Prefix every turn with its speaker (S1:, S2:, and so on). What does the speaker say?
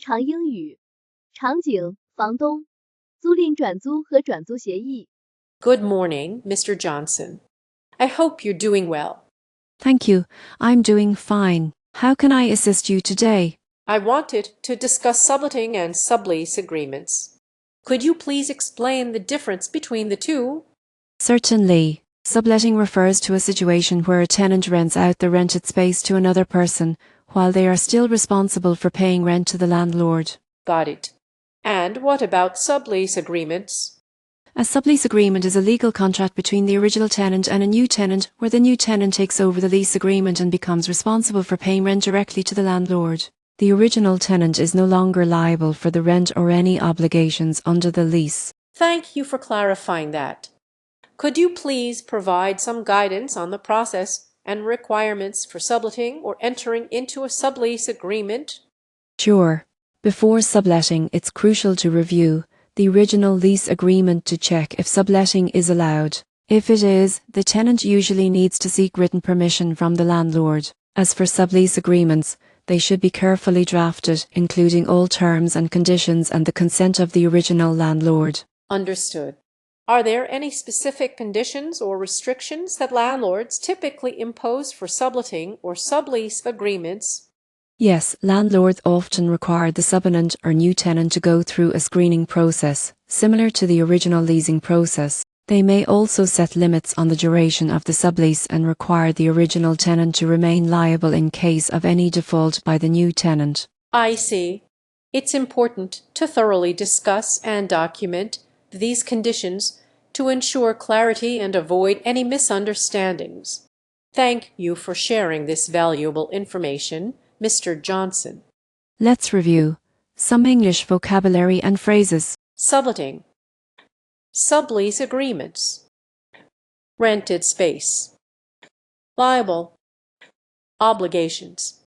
S1: 常英语。场景：房东。租赁转租和转租协议。
S2: Good morning, Mr. Johnson. I hope you're doing well.
S3: Thank you. I'm doing fine. How can I assist you today?
S2: I wanted to discuss subletting and sublease agreements. Could you please explain the difference between the two?
S3: Certainly. Subletting refers to a situation where a tenant rents out the rented space to another person, while they are still responsible for paying rent to the landlord.
S2: Got it. And what about sublease agreements?
S3: A sublease agreement is a legal contract between the original tenant and a new tenant where the new tenant takes over the lease agreement and becomes responsible for paying rent directly to the landlord. The original tenant is no longer liable for the rent or any obligations under the lease.
S2: Thank you for clarifying that. Could you please provide some guidance on the process and requirements for subletting or entering into a sublease agreement?
S3: Sure. Before subletting, it's crucial to review the original lease agreement to check if subletting is allowed. If it is, the tenant usually needs to seek written permission from the landlord. As for sublease agreements, they should be carefully drafted, including all terms and conditions and the consent of the original landlord.
S2: Understood. Are there any specific conditions or restrictions that landlords typically impose for subletting or sublease agreements?
S3: Yes, landlords often require the subtenant or new tenant to go through a screening process, similar to the original leasing process. They may also set limits on the duration of the sublease and require the original tenant to remain liable in case of any default by the new tenant.
S2: I see. It's important to thoroughly discuss and document these conditions to ensure clarity and avoid any misunderstandings. Thank you for sharing this valuable information, Mr. Johnson.
S3: Let's review some English vocabulary and phrases.
S2: Subletting. Sublease agreements. Rented space. Liable. Obligations.